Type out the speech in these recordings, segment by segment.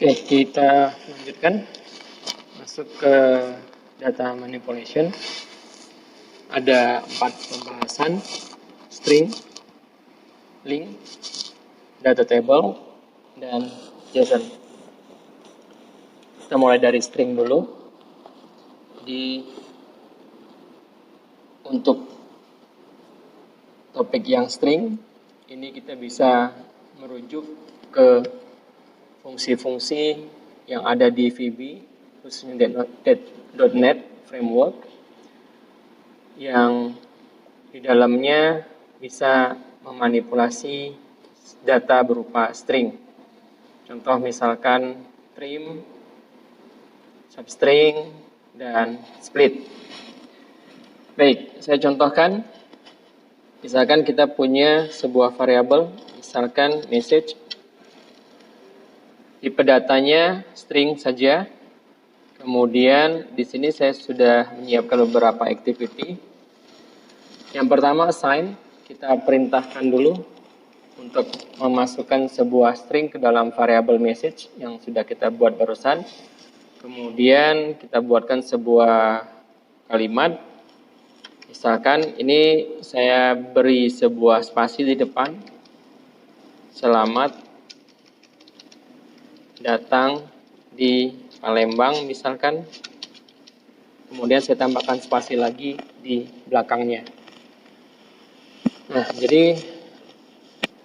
Oke, kita lanjutkan masuk ke data manipulation. Ada 4 pembahasan: string, link, data table, dan JSON. Kita mulai dari string dulu. Untuk topik yang string, ini kita bisa merujuk ke fungsi-fungsi yang ada di VB, khususnya .NET Framework, yang di dalamnya bisa memanipulasi data berupa string. Contoh misalkan trim, substring, dan split. Baik, saya contohkan. Misalkan kita punya sebuah variabel, misalkan message. Tipe datanya string saja. Kemudian di sini saya sudah menyiapkan beberapa activity. Yang pertama assign, kita perintahkan dulu untuk memasukkan sebuah string ke dalam variabel message yang sudah kita buat barusan. Kemudian kita buatkan sebuah kalimat. Misalkan ini saya beri sebuah spasi di depan. Selamat datang di Palembang misalkan. Kemudian saya tambahkan spasi lagi di belakangnya. Nah, jadi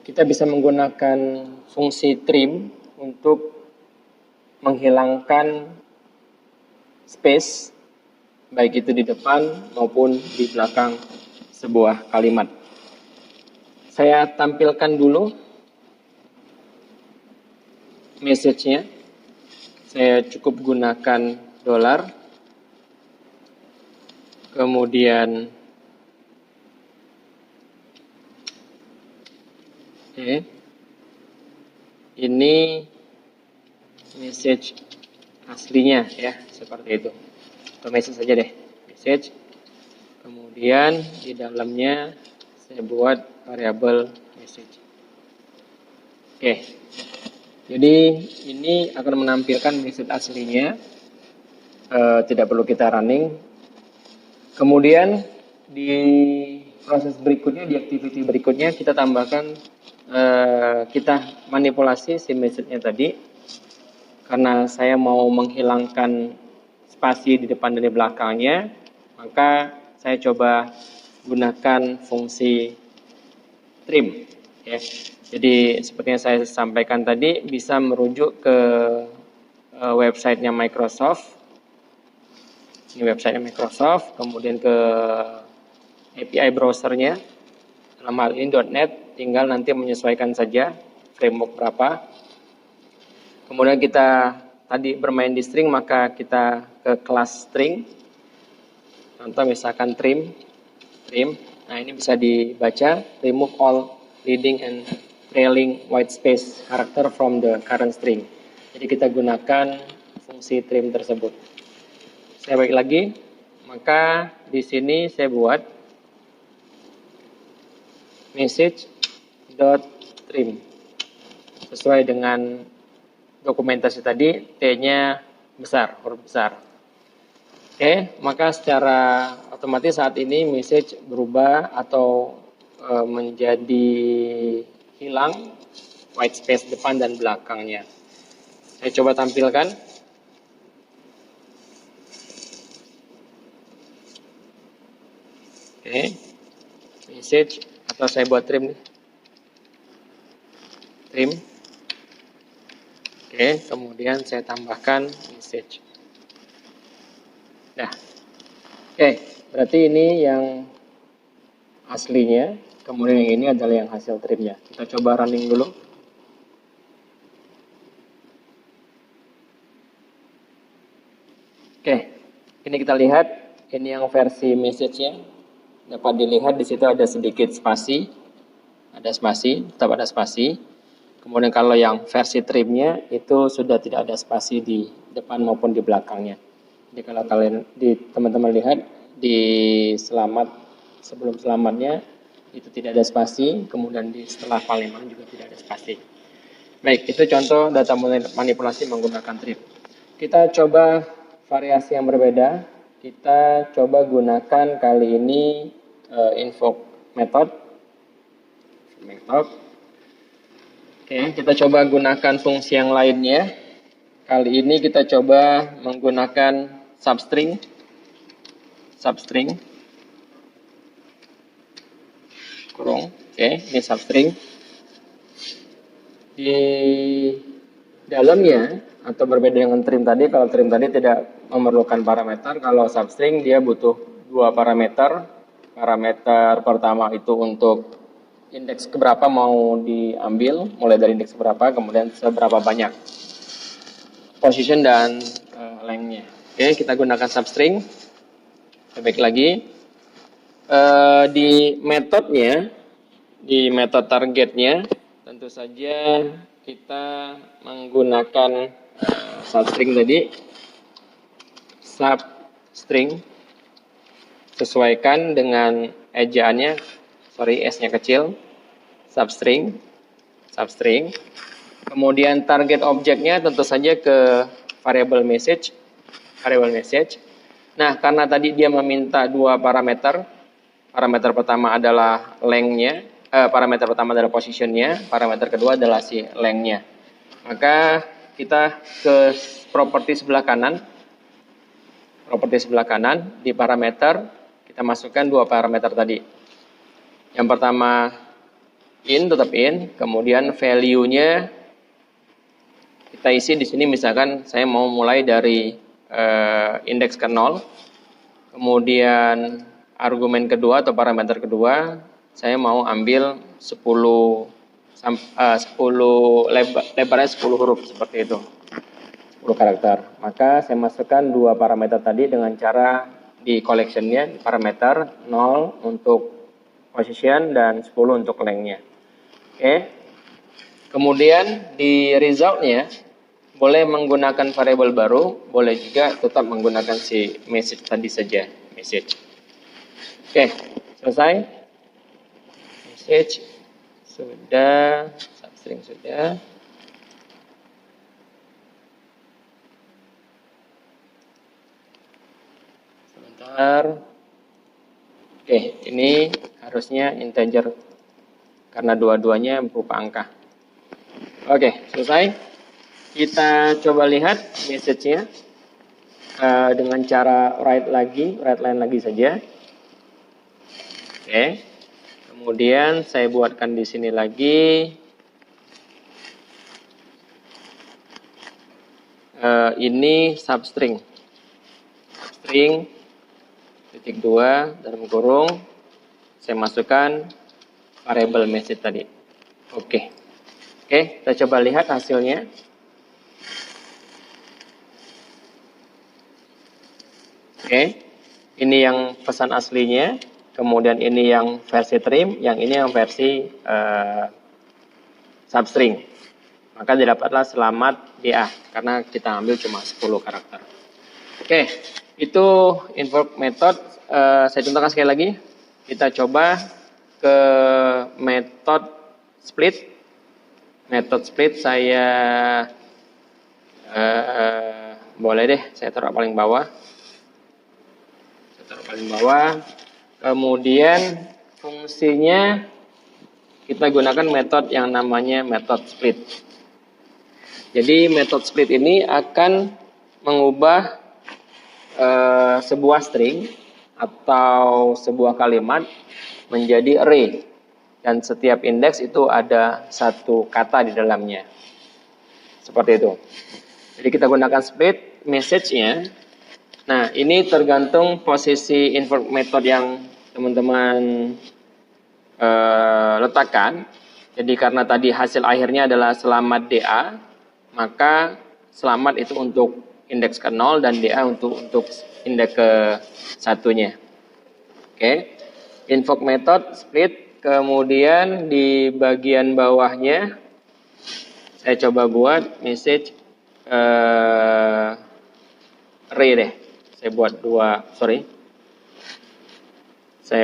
kita bisa menggunakan fungsi trim untuk menghilangkan space, baik itu di depan maupun di belakang sebuah kalimat. Saya tampilkan dulu message-nya. Saya cukup gunakan $. Kemudian ini message aslinya ya, seperti itu. Atau message saja deh, message. Kemudian di dalamnya saya buat variabel message. Oke. Jadi ini akan menampilkan message aslinya, tidak perlu kita running. Kemudian di proses berikutnya, di activity berikutnya kita tambahkan, kita manipulasi si message-nya tadi. Karena saya mau menghilangkan spasi di depan dan di belakangnya, maka saya coba gunakan fungsi trim. Ya. Jadi seperti yang saya sampaikan tadi, bisa merujuk ke websitenya Microsoft. Ini websitenya Microsoft, kemudian ke API browsernya. Dalam hal ini .NET, tinggal nanti menyesuaikan saja framework berapa. Kemudian kita tadi bermain di string, maka kita ke kelas string. Contoh misalkan trim. Nah, ini bisa dibaca, remove all leading and trailing white space character from the current string. Jadi kita gunakan fungsi trim tersebut. Saya balik lagi, maka di sini saya buat message.trim sesuai dengan dokumentasi tadi, T-nya besar, huruf besar. Oke, maka secara otomatis saat ini message berubah atau menjadi hilang white space depan dan belakangnya. Saya coba tampilkan. Oke, message, atau saya buat trim. Oke, kemudian saya tambahkan message. Nah, oke, berarti ini yang aslinya, kemudian yang ini adalah yang hasil trimnya. Kita coba running dulu. Oke, ini kita lihat, ini yang versi message-nya. Dapat dilihat di situ ada sedikit spasi, tetap ada spasi. Kemudian kalau yang versi trimnya itu sudah tidak ada spasi di depan maupun di belakangnya. Jadi kalau kalian, teman-teman lihat di sebelum selamatnya itu tidak ada spasi, kemudian setelah Palembang juga tidak ada spasi. Baik, itu contoh data manipulasi menggunakan trip. Kita coba variasi yang berbeda. Kita coba gunakan kali ini invoke method. Oke, kita coba gunakan fungsi yang lainnya. Kali ini kita coba menggunakan substring. Kurung. Oke, ini substring. Di dalamnya atau berbeda dengan trim tadi, kalau trim tadi tidak memerlukan parameter, kalau substring dia butuh dua parameter. Parameter pertama itu untuk indeks keberapa mau diambil, mulai dari indeks berapa, kemudian seberapa banyak position dan length-nya. Oke, kita gunakan substring. Baik lagi di metodenya, di metode targetnya, tentu saja kita menggunakan substring tadi, substring sesuaikan dengan ejaannya, S-nya kecil, substring. Kemudian target objeknya tentu saja ke variable message. Nah, karena tadi dia meminta dua parameter. Parameter pertama adalah length-nya, parameter pertama adalah position-nya, parameter kedua adalah si length-nya. Maka kita ke properti sebelah kanan. Di parameter kita masukkan dua parameter tadi. Yang pertama tetap in, kemudian value-nya kita isi di sini, misalkan saya mau mulai dari indeks ke 0. Kemudian argumen kedua atau parameter kedua saya mau ambil 10 lebarnya 10 huruf seperti itu. 10 karakter. Maka saya masukkan dua parameter tadi dengan cara di collection-nya, parameter 0 untuk position dan 10 untuk length-nya. Oke. Kemudian di result-nya boleh menggunakan variable baru, boleh juga tetap menggunakan si message tadi saja, message. Oke, selesai. Message sudah, substring sudah. Sebentar. Oke, ini harusnya integer karena dua-duanya berupa angka. Oke, selesai. Kita coba lihat message-nya dengan cara write line lagi saja. Oke. Kemudian saya buatkan di sini lagi. Ini substring. Titik 2 dalam kurung. Saya masukkan variable message tadi. Oke, kita coba lihat hasilnya. Ini yang pesan aslinya, kemudian ini yang versi trim, yang ini yang versi substring. Maka didapatlah selamat DA, karena kita ambil cuma 10 karakter. Itu invoke method. Saya contohkan sekali lagi. Kita coba ke method split. Method split saya boleh deh, saya taruh paling bawah. Kemudian fungsinya kita gunakan metode yang namanya method split. Jadi method split ini akan mengubah sebuah string atau sebuah kalimat menjadi array, dan setiap indeks itu ada satu kata di dalamnya. Seperti itu. Jadi kita gunakan split message-nya. Nah, ini tergantung posisi invoke method yang teman-teman letakkan. Jadi karena tadi hasil akhirnya adalah selamat DA, maka selamat itu untuk indeks ke 0 dan DA untuk indeks ke 1-nya. Invoke method split, kemudian di bagian bawahnya saya coba buat message array deh. Saya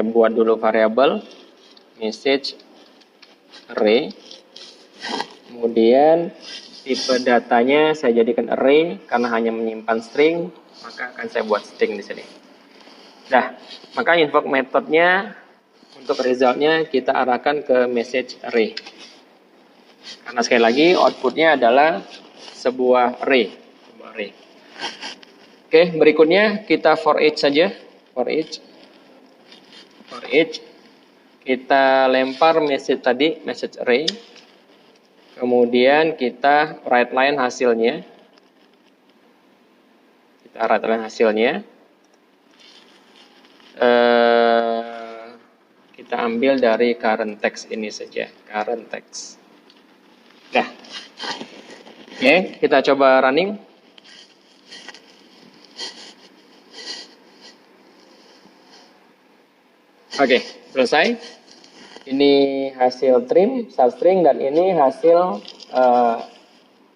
buat dulu variabel message array. Kemudian tipe datanya saya jadikan array karena hanya menyimpan string, maka akan saya buat string di sini. Nah, maka invoke metodenya untuk resultnya kita arahkan ke message array. Karena sekali lagi outputnya adalah sebuah array. Oke, berikutnya kita for each saja. For each kita lempar message tadi, message array. Kemudian kita write line hasilnya. Kita ambil dari current text ini saja, current text. Nah, oke, kita coba running. Oke, selesai. Ini hasil trim, substring, dan ini hasil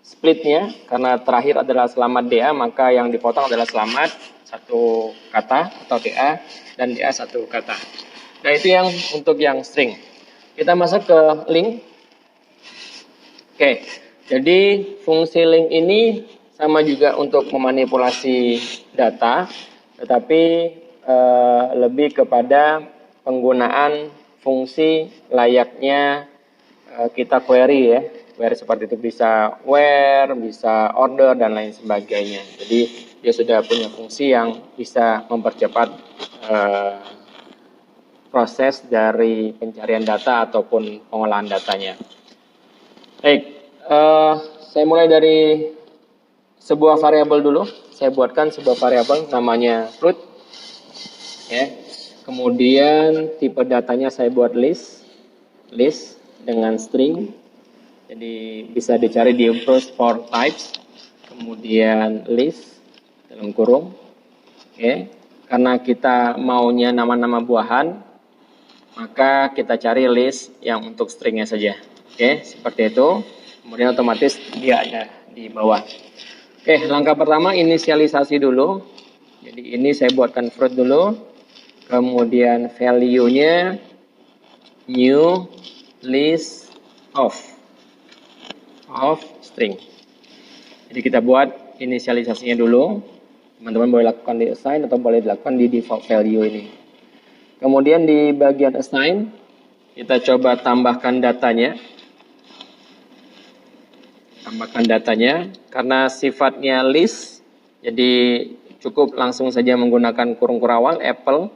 splitnya. Karena terakhir adalah selamat DA, maka yang dipotong adalah selamat satu kata atau DA, dan DA satu kata. Nah, itu yang untuk yang string. Kita masuk ke link. Oke, jadi fungsi link ini sama juga untuk memanipulasi data, tetapi lebih kepada penggunaan fungsi layaknya kita query ya. Query seperti itu bisa where, bisa order, dan lain sebagainya. Jadi dia sudah punya fungsi yang bisa mempercepat proses dari pencarian data ataupun pengolahan datanya. Baik, saya mulai dari sebuah variabel dulu. Saya buatkan sebuah variabel namanya fruit. Ya. Kemudian tipe datanya saya buat list dengan string. Jadi bisa dicari di browse for types. Kemudian list dalam kurung. Oke. Karena kita maunya nama-nama buahan, maka kita cari list yang untuk stringnya saja. Oke, seperti itu. Kemudian otomatis dia ada di bawah. Oke, langkah pertama inisialisasi dulu. Jadi ini saya buatkan fruit dulu. Kemudian value-nya new list of string. Jadi kita buat inisialisasinya dulu. Teman-teman boleh lakukan di assign atau boleh dilakukan di default value ini. Kemudian di bagian assign, kita coba tambahkan datanya. Karena sifatnya list, jadi cukup langsung saja menggunakan kurung kurawal, apple,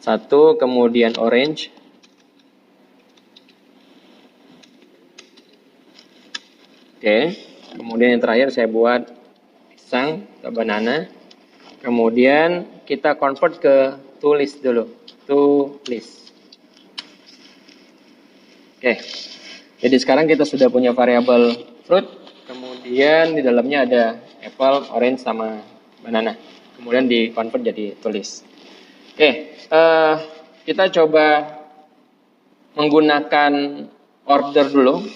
1, kemudian orange. Oke, kemudian yang terakhir saya buat pisang atau banana. Kemudian kita convert ke to list dulu. To list. Oke. Jadi sekarang kita sudah punya variabel fruit. Kemudian di dalamnya ada apple, orange, sama banana. Kemudian di convert jadi to list. Oke. Kita coba menggunakan order dulu.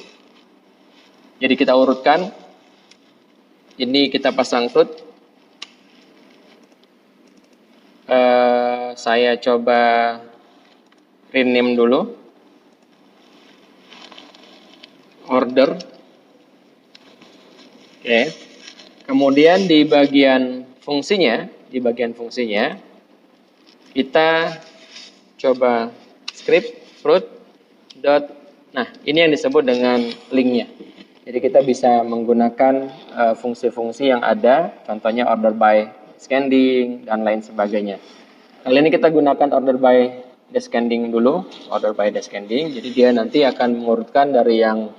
Jadi kita urutkan. Ini kita pasang fruit. Saya coba rename dulu order. Oke. Kemudian di bagian fungsinya kita coba script fruit dot. Nah, ini yang disebut dengan linknya. Jadi kita bisa menggunakan fungsi-fungsi yang ada, contohnya order by descending dan lain sebagainya. Kali ini kita gunakan order by descending dulu, order by descending. Jadi dia nanti akan mengurutkan dari yang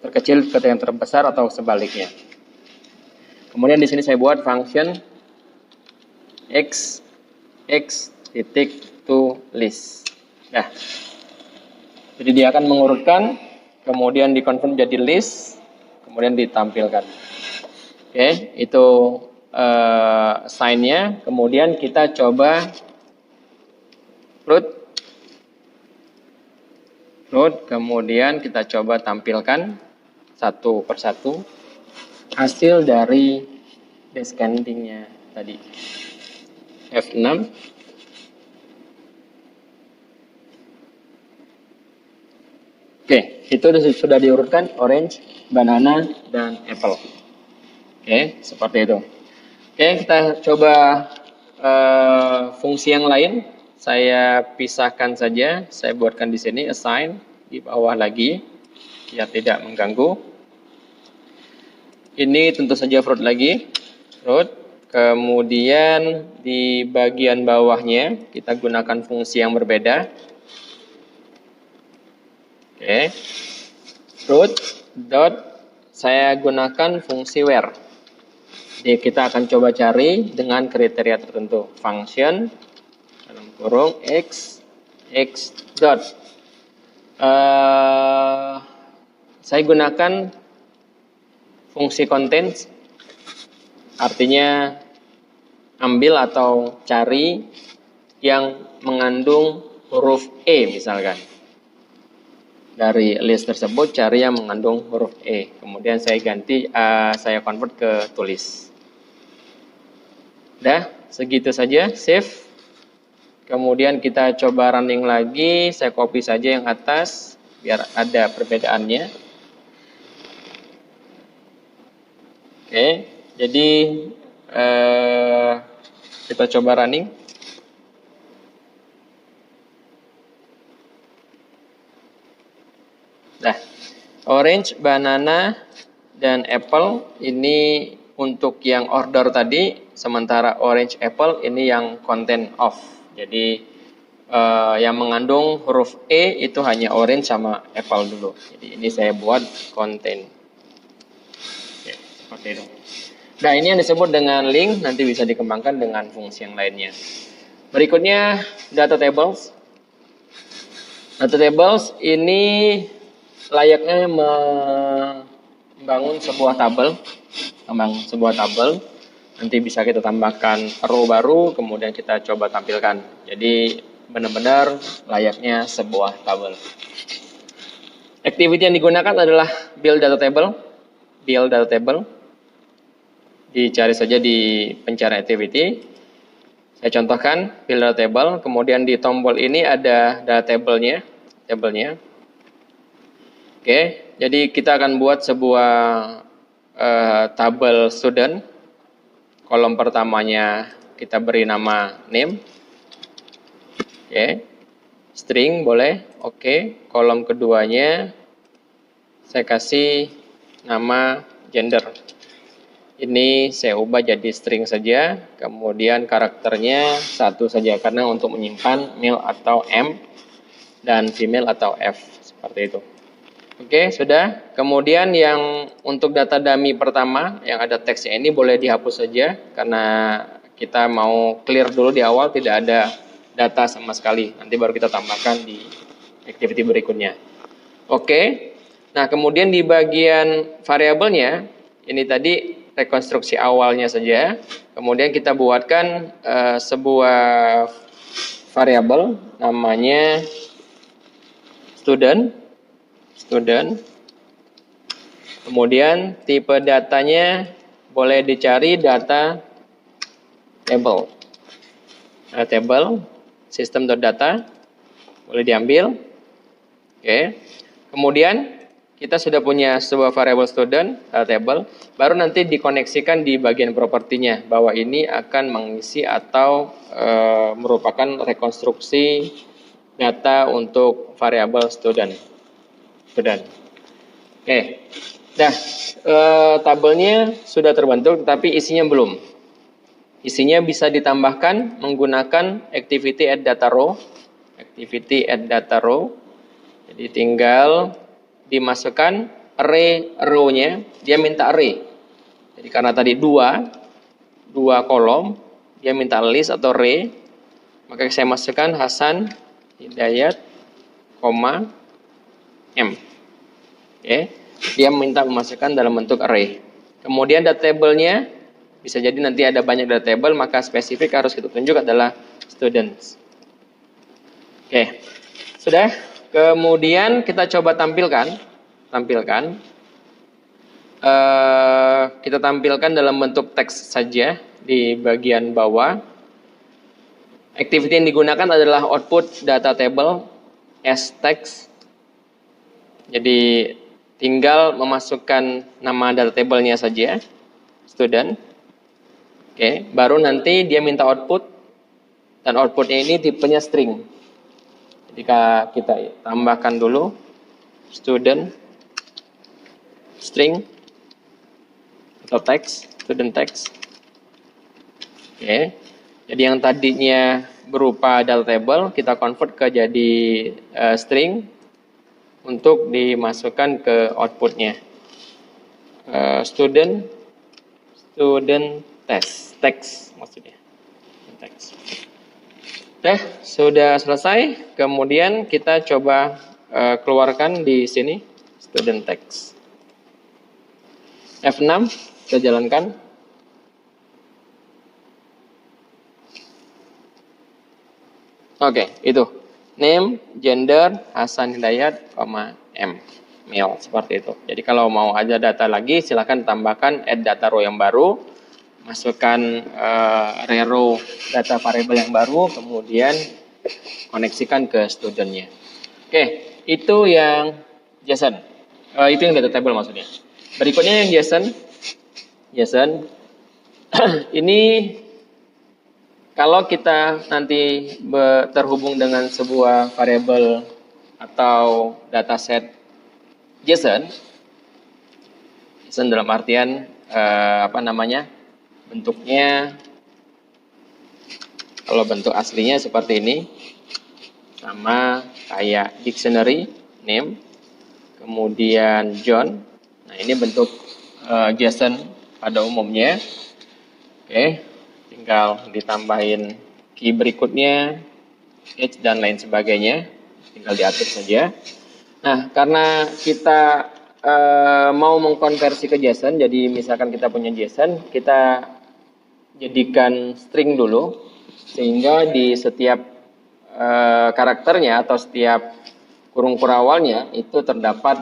terkecil ke yang terbesar atau sebaliknya. Kemudian di sini saya buat function x titik to list. Nah, jadi dia akan mengurutkan, kemudian dikonvert jadi list, kemudian ditampilkan. Oke, itu sign-nya. Kemudian kita coba fruit, kemudian kita coba tampilkan satu persatu hasil dari descending-nya tadi. F6. Oke, itu sudah diurutkan orange, banana, dan apple. Oke, seperti itu. Oke, kita coba fungsi yang lain. Saya pisahkan saja. Saya buatkan di sini assign di bawah lagi, biar tidak mengganggu. Ini tentu saja fruit lagi, fruit. Kemudian di bagian bawahnya kita gunakan fungsi yang berbeda. Oke, fruit dot saya gunakan fungsi where. Jadi kita akan coba cari dengan kriteria tertentu. Function dalam kurung x dot. Saya gunakan fungsi contains, artinya ambil atau cari yang mengandung huruf E misalkan. Dari list tersebut cari yang mengandung huruf E. Kemudian saya ganti, saya convert ke tulis. Udah, segitu saja, save. Kemudian kita coba running lagi, saya copy saja yang atas biar ada perbedaannya. Oke, jadi kita coba running. Nah, orange, banana, dan apple ini untuk yang order tadi, sementara orange, apple ini yang content of. Jadi yang mengandung huruf E itu hanya orange sama apple dulu. Jadi ini saya buat content. Oke, seperti itu. Nah, ini yang disebut dengan link, nanti bisa dikembangkan dengan fungsi yang lainnya. Berikutnya data tables. Data tables ini layaknya membangun sebuah tabel. Nanti bisa kita tambahkan row baru, kemudian kita coba tampilkan. Jadi benar-benar layaknya sebuah tabel. Activity yang digunakan adalah build data table. Dicari saja di pencarian activity. Saya contohkan build data table, kemudian di tombol ini ada data tabelnya. Oke, jadi kita akan buat sebuah tabel student. Kolom pertamanya kita beri nama name. Oke, string boleh. Oke, kolom keduanya saya kasih nama gender. Ini saya ubah jadi string saja, kemudian karakternya 1 saja karena untuk menyimpan male atau M dan female atau F, seperti itu. Oke, sudah. Kemudian yang untuk data dummy pertama yang ada teksnya ini boleh dihapus saja karena kita mau clear dulu di awal, tidak ada data sama sekali. Nanti baru kita tambahkan di activity berikutnya. Oke. Nah, kemudian di bagian variabelnya ini tadi rekonstruksi awalnya saja. Kemudian kita buatkan sebuah variabel namanya student. Kemudian tipe datanya boleh dicari data table. System.data boleh diambil. Oke. Kemudian kita sudah punya sebuah variabel student table, baru nanti dikoneksikan di bagian propertinya bahwa ini akan mengisi atau merupakan rekonstruksi data untuk variabel student. Oke. Nah, tabelnya sudah terbentuk, tapi isinya belum. Isinya bisa ditambahkan menggunakan activity add data row. Jadi tinggal dimasukkan array row-nya, dia minta array. Jadi karena tadi dua kolom, dia minta list atau array, maka saya masukkan Hasan Hidayat, M. Oke, dia minta memasukkan dalam bentuk array. Kemudian data table-nya bisa jadi nanti ada banyak data table, maka spesifik harus kita tunjuk adalah students. Oke, sudah. Kemudian kita coba tampilkan. Kita tampilkan dalam bentuk teks saja di bagian bawah. Activity yang digunakan adalah output data table as text Jadi tinggal memasukkan nama data table-nya saja, student. Oke, baru nanti dia minta output, dan outputnya ini tipenya string. Jika kita tambahkan dulu student string atau text, student text. Oke, jadi yang tadinya berupa data table kita convert ke jadi string untuk dimasukkan ke outputnya. Student text maksudnya. Text. Oke, sudah selesai. Kemudian kita coba keluarkan di sini student text. F6 kita jalankan. Oke, itu name, gender, Hasan Hidayat, M, male, seperti itu. Jadi kalau mau ada data lagi, silahkan tambahkan add data row yang baru, masukkan rerow data variable yang baru, kemudian koneksikan ke studentnya. Oke, itu yang JSON. Itu yang data table maksudnya. Berikutnya yang JSON. Ini kalau kita nanti terhubung dengan sebuah variabel atau dataset JSON dalam artian bentuknya, kalau bentuk aslinya seperti ini, sama kayak dictionary name, kemudian John. Nah, ini bentuk JSON pada umumnya. Oke, tinggal ditambahin key berikutnya, age dan lain sebagainya, tinggal diatur saja. Nah, karena kita mau mengkonversi ke JSON, jadi misalkan kita punya JSON, kita jadikan string dulu, sehingga di setiap karakternya atau setiap kurung kurawalnya itu terdapat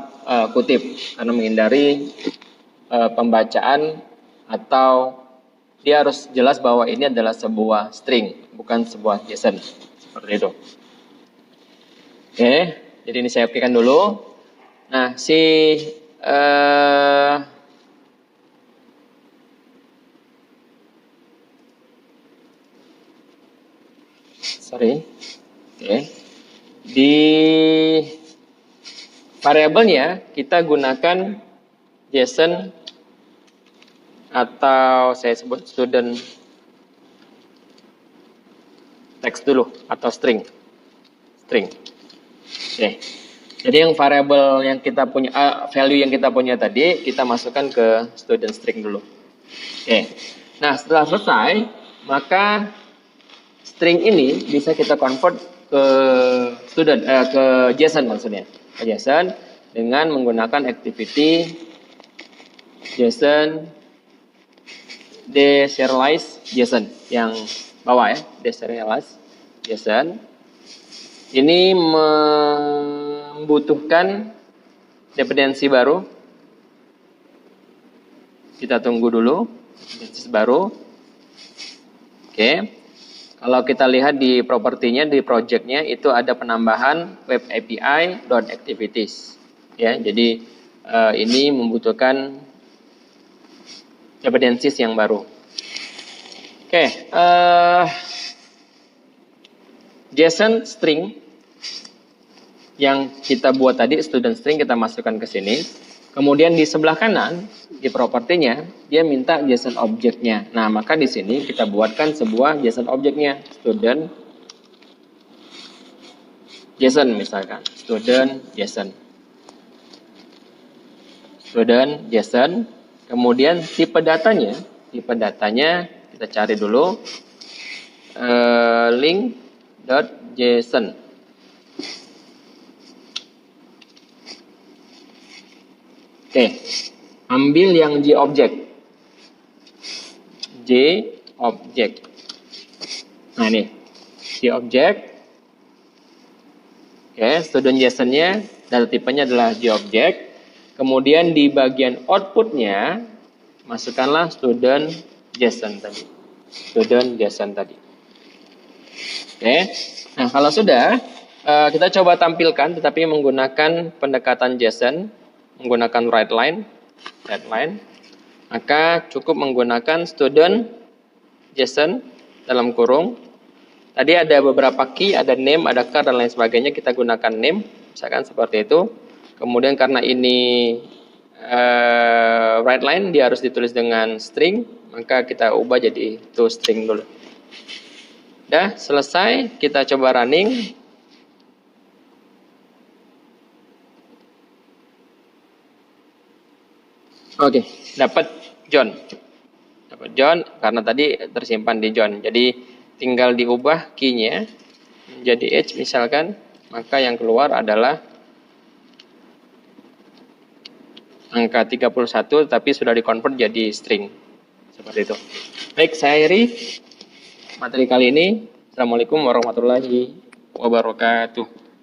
kutip, karena menghindari pembacaan atau dia harus jelas bahwa ini adalah sebuah string, bukan sebuah JSON. Seperti itu. Oke, jadi ini saya aplikasikan dulu. Nah, Oke. Di variabelnya kita gunakan JSON atau saya sebut student text dulu atau string. Oke. Jadi yang variabel yang kita punya, value yang kita punya tadi, kita masukkan ke student string dulu. Oke. Nah, setelah selesai, maka string ini bisa kita convert ke ke JSON maksudnya. Ke JSON dengan menggunakan activity JSON deserialize JSON yang bawah ya, deserialize JSON. Ini membutuhkan dependensi baru. Kita tunggu dulu dependensi baru. Oke. Kalau kita lihat di propertinya, di projectnya itu ada penambahan web API.activities. Ya, jadi ini membutuhkan dependencies yang baru. Oke, JSON string yang kita buat tadi, student string, kita masukkan ke sini. Kemudian di sebelah kanan, di propertinya, dia minta JSON objeknya. Nah, maka di sini kita buatkan sebuah JSON objeknya, student JSON misalkan, student JSON. Kemudian tipe datanya kita cari dulu link.json. Oke, ambil yang JObject. Nah ini JObject. Oke, student JSON-nya data tipenya adalah JObject. Kemudian di bagian outputnya masukkanlah student JSON tadi. Oke. Nah, kalau sudah, Kita coba tampilkan, tetapi menggunakan pendekatan JSON, menggunakan write line, maka cukup menggunakan student JSON dalam kurung. Tadi ada beberapa key, ada name, ada car, dan lain sebagainya. Kita gunakan name, misalkan seperti itu. Kemudian karena ini write line, dia harus ditulis dengan string, maka kita ubah jadi toString dulu. Udah selesai, kita coba running. Oke, dapat John. Dapat John karena tadi tersimpan di John. Jadi tinggal diubah key-nya menjadi H misalkan, maka yang keluar adalah angka 31 tapi sudah dikonvert jadi string. Seperti itu. Baik, saya akhiri materi kali ini. Assalamualaikum warahmatullahi wabarakatuh.